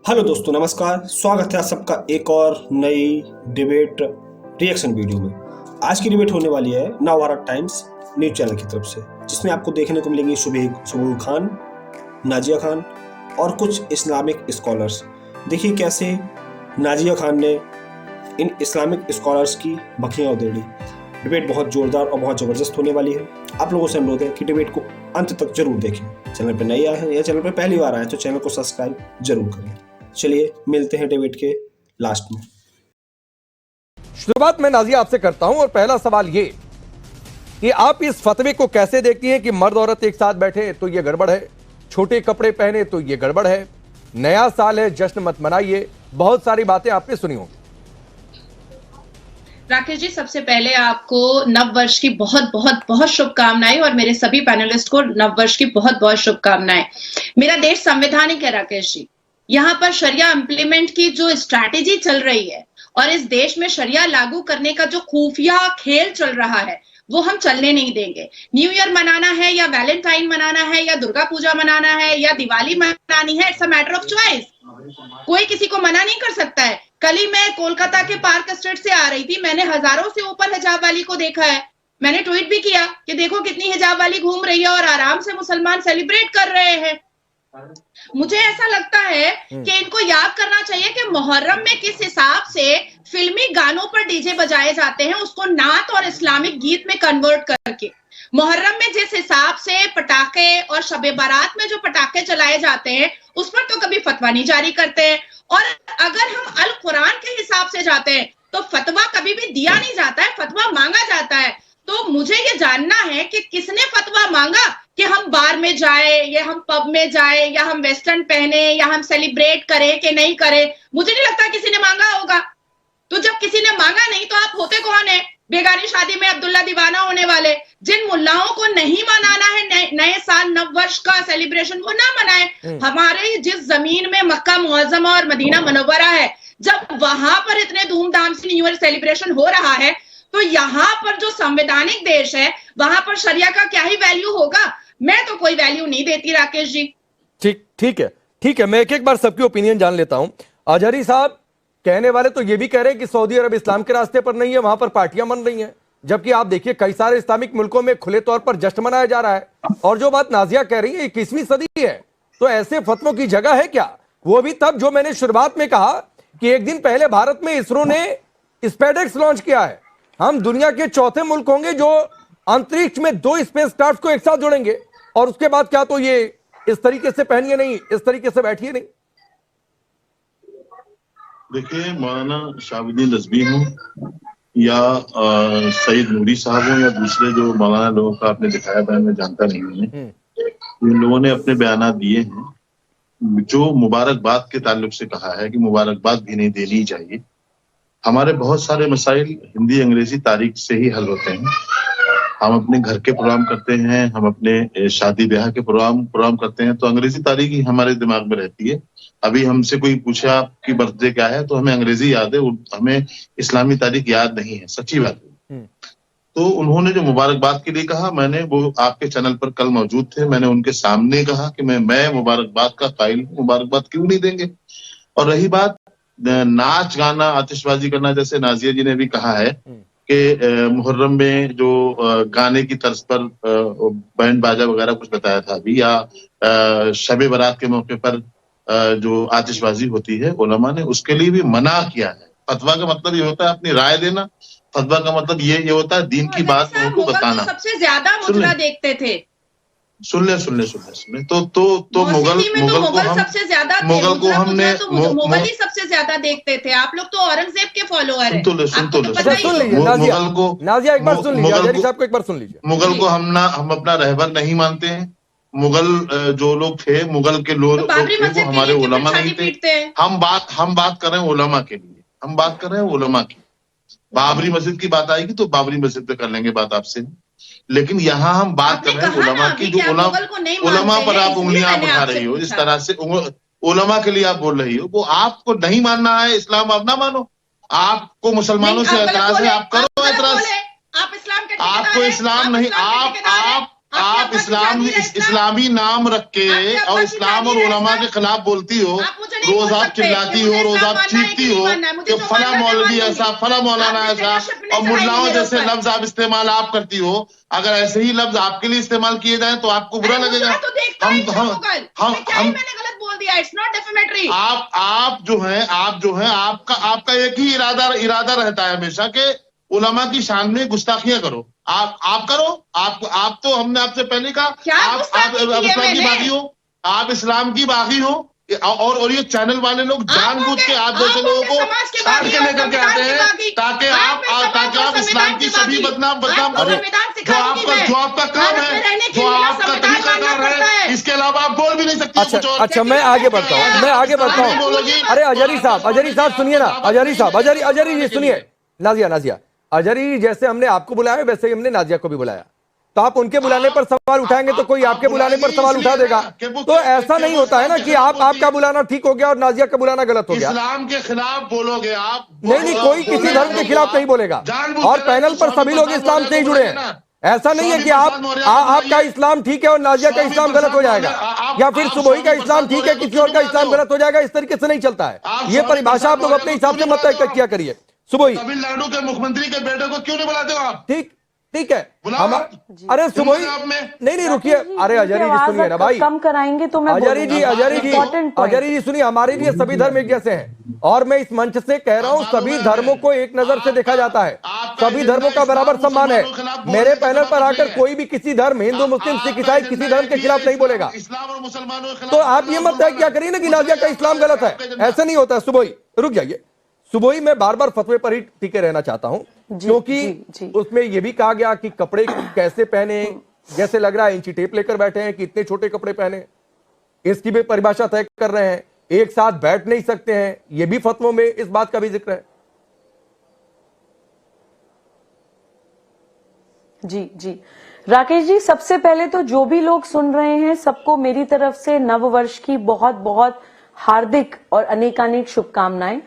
Hello दोस्तों, नमस्कार। स्वागत है आप सबका एक और नई डिबेट रिएक्शन वीडियो में। आज की डिबेट होने वाली है नवभारत टाइम्स न्यूज चैनल की तरफ से, जिसमें आपको देखने को मिलेंगी सुबह खान, नाजिया खान और कुछ इस्लामिक स्कॉलर्स। देखिए कैसे नाजिया खान ने इन इस्लामिक स्कॉलर्स की बखियां उधेड़ी। डिबेट बहुत जोरदार और बहुत ज़बरदस्त होने वाली है। आप लोगों से अनुरोध है कि डिबेट को अंत तक जरूर देखें। चैनल पर नए आए हैं या चैनल पर पहली बार आए हैं तो चैनल को सब्सक्राइब जरूर करें। चलिए मिलते हैं डिबेट के लास्ट में। शुरुआत में नाजिया आपसे करता हूं और पहला सवाल ये कि आप इस फतवे को कैसे देखती हैं कि मर्द औरत एक साथ बैठे तो ये गड़बड़ है, छोटे कपड़े पहने तो ये गड़बड़ है, नया साल है जश्न मत मनाइए, बहुत सारी बातें आपने सुनी होंगी। राकेश जी, सबसे पहले आपको नव वर्ष की बहुत बहुत बहुत शुभकामनाएं और मेरे सभी पैनलिस्ट को नव वर्ष की बहुत बहुत शुभकामनाएं। मेरा देश संवैधानिक है राकेश जी। यहाँ पर शरिया इंप्लीमेंट की जो स्ट्रैटेजी चल रही है और इस देश में शरिया लागू करने का जो खुफिया खेल चल रहा है वो हम चलने नहीं देंगे। न्यू ईयर मनाना है या वैलेंटाइन मनाना है या दुर्गा पूजा मनाना है या दिवाली मनानी है, it's a matter of choice. कोई किसी को मना नहीं कर सकता है। कल ही मैं कोलकाता के पार्क स्ट्रीट से आ रही थी, मैंने हजारों से ऊपर हिजाब वाली को देखा है। मैंने ट्वीट भी किया कि देखो कितनी हिजाब वाली घूम रही है और आराम से मुसलमान सेलिब्रेट कर रहे हैं। मुझे ऐसा लगता है कि इनको याद करना चाहिए कि मुहर्रम में किस हिसाब से फिल्मी गानों पर डीजे बजाए जाते हैं, उसको नात और इस्लामिक गीत में कन्वर्ट करके। मुहर्रम में जिस हिसाब से पटाखे और शबे बारात में जो पटाखे चलाए जाते हैं उस पर तो कभी फतवा नहीं जारी करते हैं। और अगर हम अल कुरान के हिसाब से जाते हैं तो फतवा कभी भी दिया नहीं जाता है, फतवा मांगा जाता है। तो मुझे ये जानना है कि किसने फतवा मांगा कि हम बार में जाए या हम पब में जाए या हम वेस्टर्न पहने या हम सेलिब्रेट करें कि नहीं करें। मुझे नहीं लगता किसी ने मांगा होगा। तो जब किसी ने मांगा नहीं तो आप होते कौन है? बेगानी शादी में अब्दुल्ला दीवाना होने वाले। जिन मुल्लाओं को नहीं मनाना है नए साल नव वर्ष का सेलिब्रेशन, वो ना मनाए। हमारे जिस जमीन में मक्का मुअज्जमा और मदीना मुनव्वरा है, जब वहां पर इतने धूमधाम से न्यू ईयर सेलिब्रेशन हो रहा है तो यहाँ पर जो संवैधानिक देश है वहां पर शरिया का क्या ही वैल्यू होगा? मैं तो कोई वैल्यू नहीं देती राकेश जी। ठीक है, मैं एक बार सबकी ओपिनियन जान लेता हूं। अजहरी साहब कहने वाले तो ये भी कह रहे हैं कि सऊदी अरब इस्लाम के रास्ते पर नहीं है, वहां पर पार्टियां बन रही हैं, जबकि आप देखिए कई सारे इस्लामिक मुल्कों में खुले तौर पर जश्न मनाया जा रहा है। और जो बात नाजिया कह रही है 21वीं सदी है, तो ऐसे फतवों की जगह है क्या? वो भी तब जो मैंने शुरुआत में कहा कि एक दिन पहले भारत में इसरो ने स्पेसएक्स लॉन्च किया है। हम दुनिया के चौथे मुल्क होंगे जो अंतरिक्ष में 2 स्पेसक्राफ्ट को एक साथ जोड़ेंगे। और उसके बाद क्या तो ये इस तरीके से पहनिए नहीं, इस तरीके से बैठिए नहीं। देखिए, मौलाना शाहबुद्दीन रज़वी हो या सईद नूरी साहब हो या दूसरे जो मौलाना लोगों का आपने दिखाया बयान में जानता नहीं हूं, इन लोगों ने अपने बयान दिए हैं जो मुबारकबाद के ताल्लुक से कहा है कि मुबारकबाद भी नहीं देनी चाहिए। हमारे बहुत सारे मसाइल हिंदी अंग्रेजी तारीख से ही हल होते हैं। हम अपने घर के प्रोग्राम करते हैं, हम अपने शादी ब्याह के प्रोग्राम करते हैं तो अंग्रेजी तारीख ही हमारे दिमाग में रहती है। अभी हमसे कोई पूछा आपकी बर्थडे क्या है तो हमें अंग्रेजी याद है, हमें इस्लामी तारीख याद नहीं है। सच्ची बात है। तो उन्होंने जो मुबारकबाद के लिए कहा, मैंने वो आपके चैनल पर कल मौजूद थे, मैंने उनके सामने कहा कि मैं मुबारकबाद का कायल हूं, मुबारकबाद क्यों नहीं देंगे। और रही बात नाच गाना आतिशबाजी करना, जैसे नाजिया जी ने भी कहा है कि मुहर्रम में जो गाने की तर्ज पर बैंड बाजा वगैरह कुछ बताया था अभी, या शबे बारात के मौके पर जो आतिशबाजी होती है, उलमा ने उसके लिए भी मना किया है। फतवा का मतलब ये होता है अपनी राय देना, फतवा का मतलब ये होता है दीन की बात लोगों को बताना। सबसे ज्यादा मुजरा देखते थे। सुन ले तो मुगल सबसे ज्यादा हमने मुगल ही सबसे ज्यादा देखते थे। आप लोग तो औरंगजेब के फॉलोअर हैं। मुगल को हम अपना रहबर नहीं मानते हैं। मुगल जो लोग थे, मुगल के लोग वो हमारे उलमा नहीं थे। हम बात कर रहे हैं उलमा के लिए, हम बात कर रहे हैं उलमा की। बाबरी मस्जिद की बात आएगी तो बाबरी मस्जिद पे कर लेंगे बात आपसे, लेकिन यहाँ हम बात कर रहे हैं उलमा की। जो उलमा पर आप उंगलियां बढ़ा रही हो, जिस तरह से उलमा के लिए आप बोल रही हो, वो आपको नहीं मानना है। इस्लाम आप ना मानो, आपको मुसलमानों से एतराज है, आप करो एतराज। आपको इस्लाम नहीं, आप आप इस्लामी नाम रख के और इस्लाम और उलमा के खिलाफ बोलती हो, रोज आप चिल्लाती हो, रोज आप चीखती हो कि फला मौलवी ऐसा, फला मौलाना ऐसा, और मुल्लाओं जैसे लफ्ज आप इस्तेमाल आप करती हो। अगर ऐसे ही लफ्ज आपके लिए इस्तेमाल किए जाएं तो आपको बुरा लगेगा। गलत बोल दिया, इट्स नॉट डेफिमेटरी। आप जो है आपका एक ही इरादा रहता है हमेशा के उलमा की शान में गुस्ताखियां करो। आप करो, आप तो हमने आपसे पहले कहा आप इस्लाम की बागी हो, आप इस्लाम की बागी हो, और ये चैनल वाले लोग जानबूझ के आप जैसे लोगों को काट के लेकर के आते हैं ताकि आप इस्लाम की सभी बदनाम करो। जो आपका काम है, जो आपका तरीकाकार है, इसके अलावा आप बोल भी नहीं सकते। अच्छा मैं आगे बढ़ता हूँ, अरे अजहरी साहब सुनिए ना, अजहरी जी सुनिए। नाजिया अजहरी, जैसे हमने आपको बुलाया वैसे ही हमने नाजिया को भी बुलाया, तो आप उनके बुलाने पर सवाल उठाएंगे तो कोई आपके बुलाने पर सवाल उठा देगा। तो ऐसा नहीं होता है ना कि आपका बुलाना ठीक हो गया और नाजिया का बुलाना गलत हो गया। इस्लाम के खिलाफ बोलोगे आप? नहीं, कोई किसी धर्म के खिलाफ नहीं बोलेगा, और पैनल पर सभी लोग इस्लाम से ही जुड़े हैं। ऐसा नहीं है कि आपका इस्लाम ठीक है और नाजिया का इस्लाम गलत हो जाएगा, या फिर सुबोही का इस्लाम ठीक है किसी और का इस्लाम गलत हो जाएगा। इस तरीके से नहीं चलता है। ये परिभाषा आप लोग अपने हिसाब से मत तय किया करिए। सुबोही, तमिलनाडु के मुख्यमंत्री के बेटे को क्यों नहीं बुलाते हो आप? ठीक है हम, अरे सुबोही नहीं रुकिए, अरे अजहरी जी सुनिए ना भाई, कम कराएंगे तो मैं अजहरी जी सुनिए, हमारे लिए सभी धर्म एक जैसे हैं, और मैं इस मंच से कह रहा हूं सभी धर्मों को एक नजर से देखा जाता है, सभी धर्मों का बराबर सम्मान है। मेरे पैनल पर आकर कोई भी किसी धर्म, हिंदू मुस्लिम सिख ईसाई, किसी धर्म के खिलाफ नहीं बोलेगा। तो आप ये मत तय क्या करिए ना कि नाजिया का इस्लाम गलत है, ऐसा नहीं होता है। सुबोही रुक जाइए, सुबोही मैं बार बार फतवे पर ही टिके रहना चाहता हूं, क्योंकि उसमें यह भी कहा गया कि कपड़े कैसे पहने, जैसे लग रहा है इंची टेप लेकर बैठे हैं कि इतने छोटे कपड़े पहने, इसकी भी परिभाषा तय कर रहे हैं। एक साथ बैठ नहीं सकते हैं, यह भी फतवों में इस बात का भी जिक्र है। जी राकेश जी, सबसे पहले तो जो भी लोग सुन रहे हैं सबको मेरी तरफ से नववर्ष की बहुत बहुत हार्दिक और अनेकानेक शुभकामनाएं।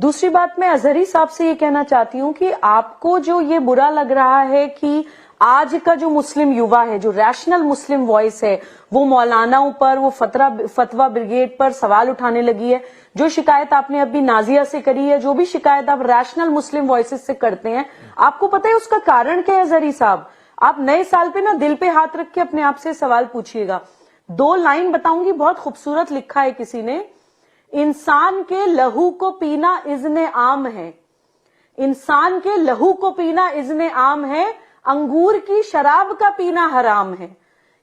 दूसरी बात, मैं अजहरी साहब से ये कहना चाहती हूँ कि आपको जो ये बुरा लग रहा है कि आज का जो मुस्लिम युवा है, जो रैशनल मुस्लिम वॉइस है, वो मौलानाओं पर, वो फतवा ब्रिगेड पर सवाल उठाने लगी है। जो शिकायत आपने अभी नाजिया से करी है, जो भी शिकायत आप रैशनल मुस्लिम वॉइसेस से करते हैं, आपको पता है उसका कारण क्या है अजहरी साहब? आप नए साल पे ना दिल पे हाथ रख के अपने आप से सवाल पूछिएगा। 2 लाइन बताऊंगी, बहुत खूबसूरत लिखा है किसी ने, इंसान के लहू को पीना इज़्ने आम है, इंसान के लहू को पीना इज़्ने आम है, अंगूर की शराब का पीना हराम है।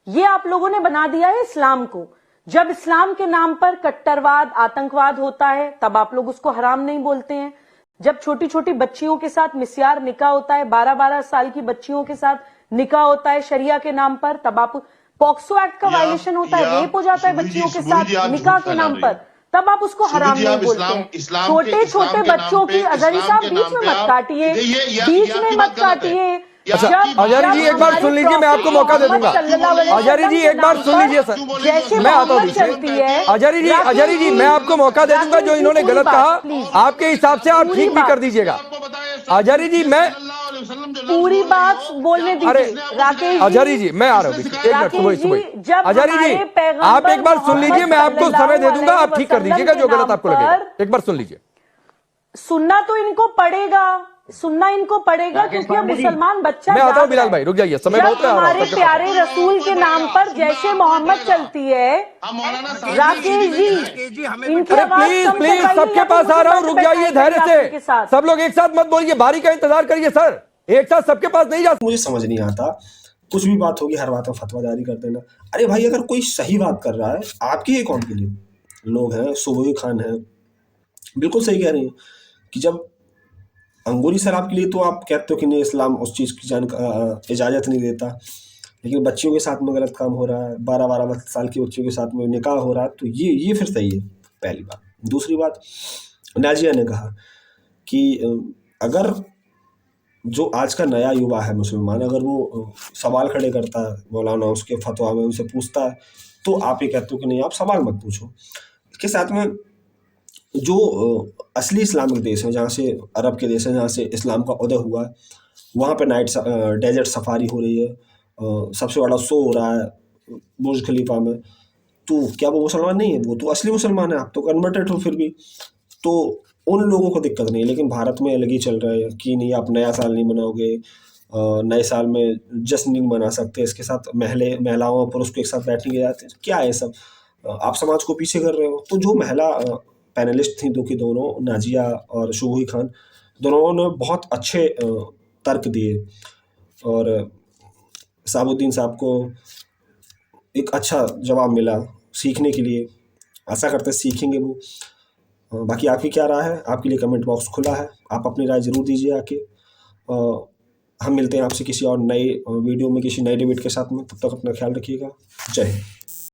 ये आप लोगों ने बना दिया है इस्लाम को। जब इस्लाम के नाम पर कट्टरवाद, आतंकवाद होता है तब आप लोग उसको हराम नहीं बोलते हैं। जब छोटी छोटी बच्चियों के साथ मिस्यार निकाह होता है, 12-12 साल की बच्चियों के साथ निकाह होता है शरिया के नाम पर, तब आप पॉक्सो एक्ट का वायलेशन होता है, रेप हो जाता है बच्चियों के साथ निकाह के नाम पर, तब आप उसको हराम नहीं बोलते हैं। छोटे छोटे बच्चों की, अजहरी साहब बीच में मत काटिए, बीच में मत काटिए। अजहरी जी एक बार सुन लीजिए, मैं आपको मौका दे दूंगा। अजहरी जी एक बार सुन लीजिए सर, मैं आता हूँ बीच। अजहरी जी मैं आपको मौका दे दूंगा, जो इन्होंने गलत कहा आपके हिसाब से आप ठीक भी कर दीजिएगा। अजहरी जी मैं पूरी बात बोलने दीजिए राकेश। अजहरी जी मैं आ रहा हूँ, एक मिनट। सुबह अजहरी जी आप एक बार सुन लीजिए, मैं आपको समय दे दूंगा, आप ठीक कर दीजिएगा जो गलत आपको लगेगा। एक बार सुन लीजिए। सुनना तो इनको पड़ेगा, सुनना इनको पड़ेगा, क्योंकि अब मुसलमान बच्चा, मैं आता हूँ बिलाल भाई, रुक जाइए, समय बहुत है। हमारे प्यारे रसूल के नाम पर जैसे मोहम्मद चलती है, राकेश जी इनकी प्लीज सबके पास आ रहा हूँ, रुक जाइए धैर्य से, सब लोग एक साथ मत बोलिए, बारी का इंतजार करिए सर, एक साथ सबके पास नहीं जा। मुझे समझ नहीं आता, कुछ भी बात होगी हर बात में फतवा जारी कर देना। अरे भाई, अगर कोई सही बात कर रहा है, आपके ही कौन के लिए लोग हैं, सुबोही खान है, बिल्कुल सही कह रही हैं कि जब अंगूरी शराब के लिए तो आप कहते हो कि नहीं, इस्लाम उस चीज़ की इजाज़त नहीं देता, लेकिन बच्चियों के साथ में गलत काम हो रहा है, 12-12 साल की बच्चियों के साथ में निकाह हो रहा है, तो ये फिर सही है, पहली बात। दूसरी बात, नाजिया ने कहा कि अगर जो आज का नया युवा है मुसलमान, अगर वो सवाल खड़े करता है मौलाना उसके फतवा में, उनसे पूछता है, तो आप ये कहते हो कि नहीं आप सवाल मत पूछो। इसके साथ में जो असली इस्लामिक देश हैं, जहाँ से अरब के देश हैं, जहाँ से इस्लाम का उदय हुआ है, वहाँ पे नाइट डेजर्ट सफारी हो रही है, सबसे बड़ा शो हो रहा है बुर्ज खलीफा में, तो क्या वो मुसलमान नहीं है? वो तो असली मुसलमान है, आप तो कन्वर्टेड हो फिर भी। तो उन लोगों को दिक्कत नहीं है, लेकिन भारत में अलग ही चल रहा है कि नहीं आप नया साल नहीं मनाओगे, नए साल में जश्न नहीं मना सकते, इसके साथ महिलाओं और पुरुष को एक साथ बैठने के जाते हैं, क्या है सब? आप समाज को पीछे कर रहे हो। तो जो महिला पैनलिस्ट थी दोनों नाजिया और शुभूही खान, दोनों ने बहुत अच्छे तर्क दिए और शहाबुद्दीन साहब को एक अच्छा जवाब मिला सीखने के लिए। आशा करते हैं सीखेंगे वो। बाकी आपकी क्या राय है? आपके लिए कमेंट बॉक्स खुला है, आप अपनी राय ज़रूर दीजिए आके। हम मिलते हैं आपसे किसी और नए वीडियो में, किसी नए डिबेट के साथ में। तब तक अपना ख्याल रखिएगा। जय हिंद।